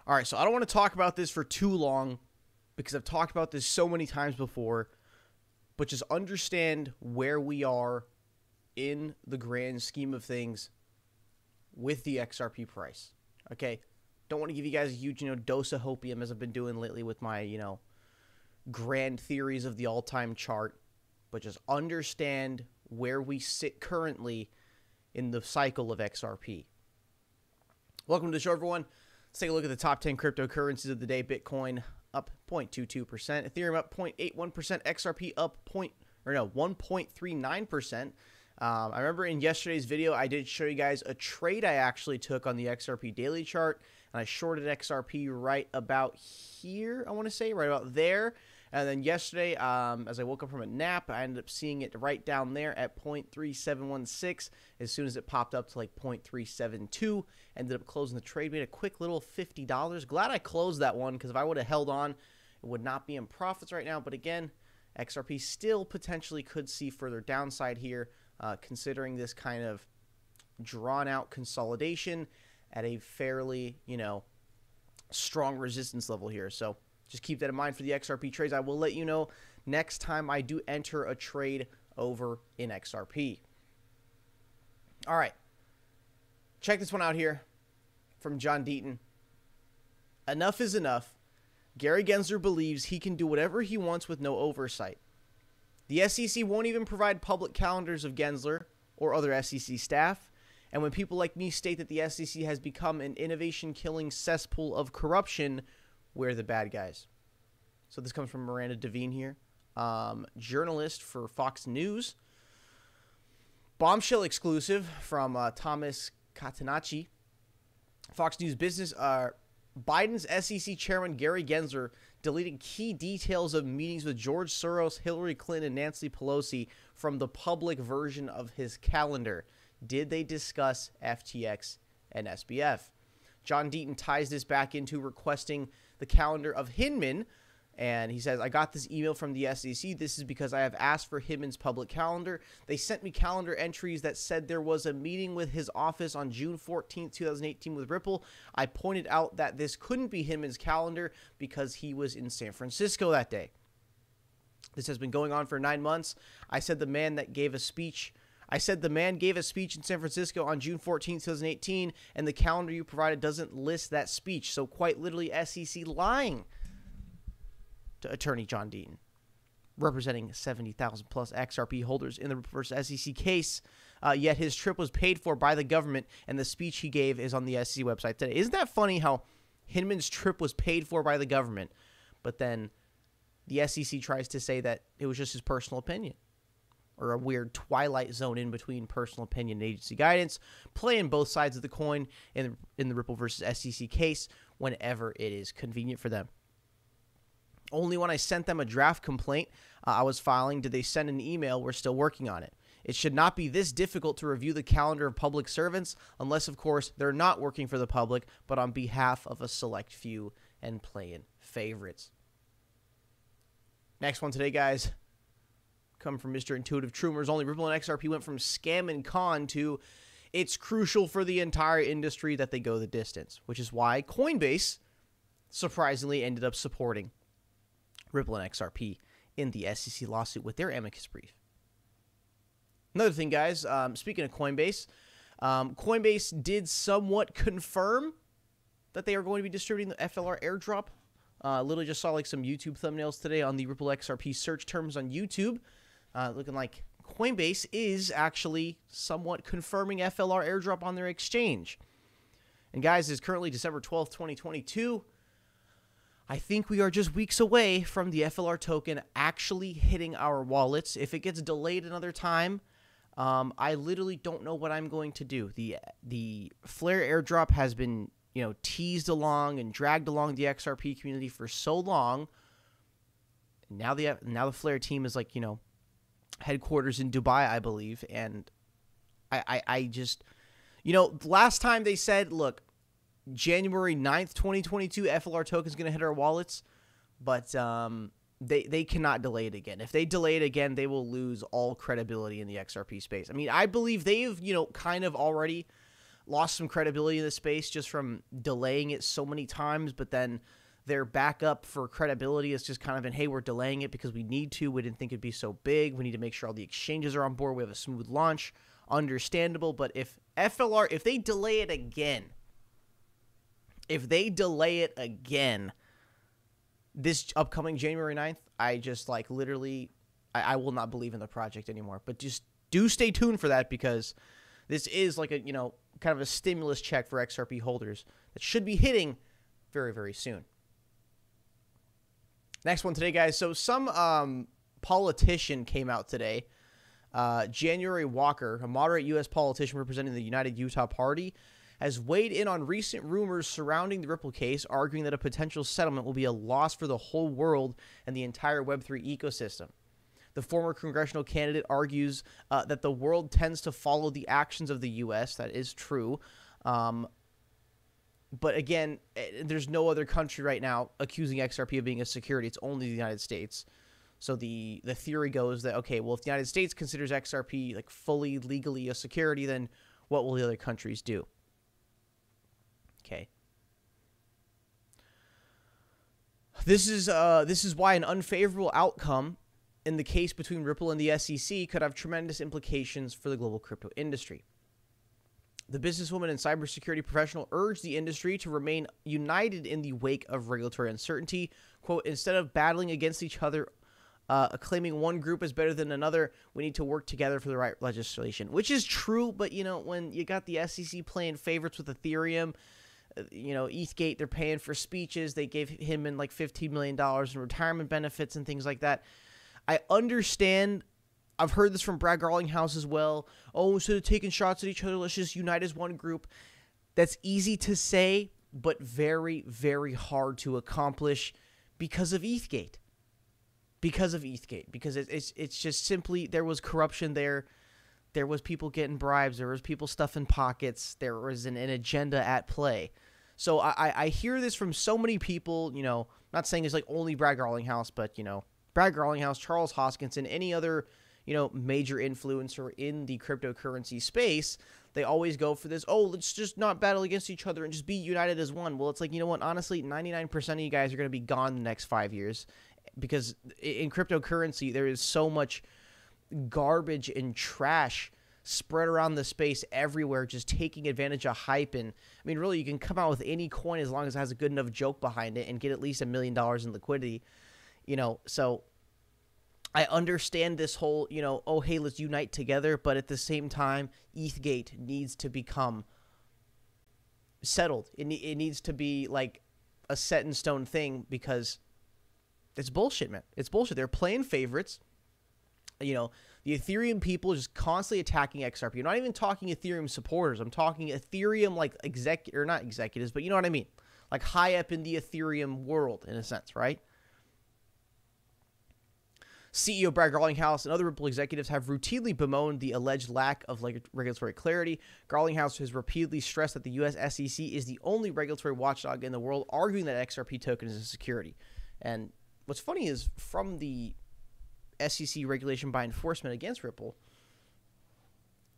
All right, so I don't want to talk about this for too long because I've talked about this so many times before, but just understand where we are in the grand scheme of things with the XRP price. Okay? Don't want to give you guys a huge, dose of hopium as I've been doing lately with my, grand theories of the all-time chart, but just understand where we sit currently in the cycle of XRP. Welcome to the show, everyone. Let's take a look at the top 10 cryptocurrencies of the day. Bitcoin up 0.22%, Ethereum up 0.81%, XRP up 1.39%. I remember in yesterday's video, I did show you guys a trade I actually took on the XRP daily chart, and I shorted XRP right about here, I want to say, right about there. And then yesterday, as I woke up from a nap, I ended up seeing it right down there at 0.3716. As soon as it popped up to like 0.372, ended up closing the trade. Made a quick little $50. Glad I closed that one, because if I would have held on, it would not be in profits right now. But again, XRP still potentially could see further downside here, considering this kind of drawn-out consolidation at a fairly, strong resistance level here. So just keep that in mind for the XRP trades. I will let you know next time I do enter a trade over in XRP. All right. Check this one out here from John Deaton. Enough is enough. Gary Gensler believes he can do whatever he wants with no oversight. The SEC won't even provide public calendars of Gensler or other SEC staff. And when people like me state that the SEC has become an innovation-killing cesspool of corruption, we're the bad guys. So this comes from Miranda Devine here, journalist for Fox News. Bombshell exclusive from Thomas Catenacci. Fox News Business. Biden's SEC chairman Gary Gensler deleted key details of meetings with George Soros, Hillary Clinton, and Nancy Pelosi from the public version of his calendar. Did they discuss FTX and SBF? John Deaton ties this back into requesting the calendar of Hinman, and he says, I got this email from the SEC. This is because I have asked for Hinman's public calendar. They sent me calendar entries that said there was a meeting with his office on June 14th, 2018 with Ripple. I pointed out that this couldn't be Hinman's calendar because he was in San Francisco that day. This has been going on for 9 months. I said the man gave a speech in San Francisco on June 14, 2018, and the calendar you provided doesn't list that speech. So quite literally, SEC lying to attorney John Deaton, representing 70,000 plus XRP holders in the Ripple versus SEC case. Yet his trip was paid for by the government, and the speech he gave is on the SEC website today. Isn't that funny how Hinman's trip was paid for by the government, but then the SEC tries to say that it was just his personal opinion? Or a weird twilight zone in between personal opinion and agency guidance, playing both sides of the coin in the Ripple versus SEC case whenever it is convenient for them. Only when I sent them a draft complaint I was filing did they send an email, we're still working on it. It should not be this difficult to review the calendar of public servants, unless, of course, they're not working for the public, but on behalf of a select few and playing favorites. Next one today, guys. Come from Mr. Intuitive Truthers only. Ripple and XRP went from scam and con to it's crucial for the entire industry that they go the distance, which is why Coinbase surprisingly ended up supporting Ripple and XRP in the SEC lawsuit with their amicus brief. Another thing, guys, speaking of Coinbase, Coinbase did somewhat confirm that they are going to be distributing the FLR airdrop. Literally just saw like some YouTube thumbnails today on the Ripple XRP search terms on YouTube. Looking like Coinbase is actually somewhat confirming FLR airdrop on their exchange. And guys, it's currently December 12th, 2022. I think we are just weeks away from the FLR token actually hitting our wallets. If it gets delayed another time, I literally don't know what I'm going to do. The Flare airdrop has been, teased along and dragged along the XRP community for so long. Now the Flare team is like, headquarters in Dubai, I believe, and I just, last time they said, look, January 9th, 2022, FLR token is going to hit our wallets, but they cannot delay it again. If they delay it again, they will lose all credibility in the XRP space. I mean, I believe they've, kind of already lost some credibility in the space just from delaying it so many times, but then their backup for credibility is just kind of been, hey, we're delaying it because we need to. We didn't think it'd be so big. We need to make sure all the exchanges are on board. We have a smooth launch. Understandable. But if FLR, if they delay it again, this upcoming January 9th, I just like literally, I will not believe in the project anymore. But just do stay tuned for that, because this is like a, you know, kind of a stimulus check for XRP holders that should be hitting very, very soon. Next one today, guys. So some politician came out today. January Walker, a moderate U.S. politician representing the United Utah Party, has weighed in on recent rumors surrounding the Ripple case, arguing that a potential settlement will be a loss for the whole world and the entire Web3 ecosystem. The former congressional candidate argues that the world tends to follow the actions of the U.S. That is true. But again, there's no other country right now accusing XRP of being a security. It's only the United States. So the theory goes that, okay, well, if the United States considers XRP like fully legally a security, then what will the other countries do? Okay. This is why an unfavorable outcome in the case between Ripple and the SEC could have tremendous implications for the global crypto industry. The businesswoman and cybersecurity professional urged the industry to remain united in the wake of regulatory uncertainty. Quote, instead of battling against each other, claiming one group is better than another, we need to work together for the right legislation, which is true. But, you know, when you got the SEC playing favorites with Ethereum, you know, ETHgate, they're paying for speeches. They gave him in like $15 million in retirement benefits and things like that. I understand. I've heard this from Brad Garlinghouse as well. Oh, instead of taking shots at each other, let's just unite as one group. That's easy to say, but very, very hard to accomplish because of ETHgate. Because it's just simply, there was corruption there. There was people getting bribes. There was people stuffing pockets. There was an agenda at play. So I hear this from so many people, you know, not saying it's like only Brad Garlinghouse, but, you know, Brad Garlinghouse, Charles Hoskinson, any other, you know, major influencer in the cryptocurrency space, they always go for this, oh, let's just not battle against each other and just be united as one. Well, it's like, you know what, honestly, 99% of you guys are going to be gone the next 5 years, because in cryptocurrency, there is so much garbage and trash spread around the space everywhere, just taking advantage of hype. And I mean, really, you can come out with any coin as long as it has a good enough joke behind it and get at least $1 million in liquidity, you know. So I understand this whole, you know, oh, hey, let's unite together. But at the same time, ETHgate needs to become settled. It needs to be like a set in stone thing, because it's bullshit, man. It's bullshit. They're playing favorites. You know, the Ethereum people just constantly attacking XRP. I'm not even talking Ethereum supporters. I'm talking Ethereum, like or not executives, but you know what I mean? Like high up in the Ethereum world, in a sense, right? CEO Brad Garlinghouse and other Ripple executives have routinely bemoaned the alleged lack of regulatory clarity. Garlinghouse has repeatedly stressed that the U.S. SEC is the only regulatory watchdog in the world, arguing that XRP token is a security. And what's funny is, from the SEC regulation by enforcement against Ripple,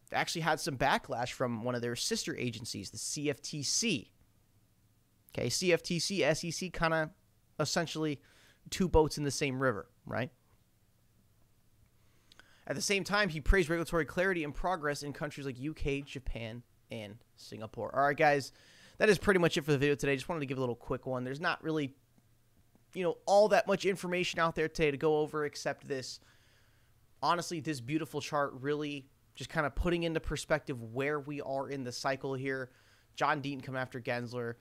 they actually had some backlash from one of their sister agencies, the CFTC. Okay, CFTC, SEC, kind of essentially two boats in the same river, right? At the same time, he praised regulatory clarity and progress in countries like UK, Japan, and Singapore. All right, guys, that is pretty much it for the video today. Just wanted to give a little quick one. There's not really, you know, all that much information out there today to go over except this. Honestly, this beautiful chart really just kind of putting into perspective where we are in the cycle here. John Deaton coming after Gensler.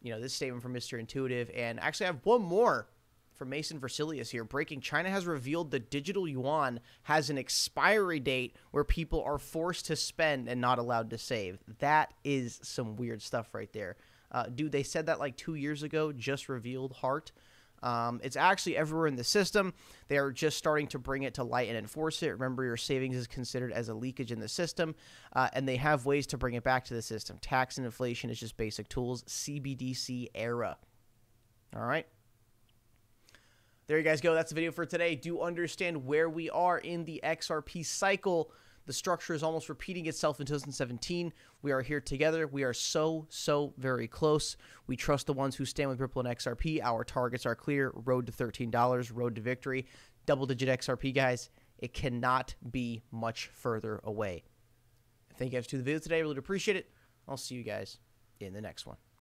You know, this statement from Mr. Intuitive. And actually, I have one more from Mason Versilius here. Breaking: China has revealed the digital yuan has an expiry date where people are forced to spend and not allowed to save. That is some weird stuff right there. Dude, they said that like 2 years ago, just revealed Heart. It's actually everywhere in the system. They are just starting to bring it to light and enforce it. Remember, your savings is considered as a leakage in the system, and they have ways to bring it back to the system. Tax and inflation is just basic tools. CBDC era. All right. There you guys go. That's the video for today. Do understand where we are in the XRP cycle. The structure is almost repeating itself in 2017. We are here together. We are so very close. We trust the ones who stand with Ripple and XRP. Our targets are clear. Road to $13. Road to victory. Double-digit XRP, guys. It cannot be much further away. Thank you guys for the video today. I really appreciate it. I'll see you guys in the next one.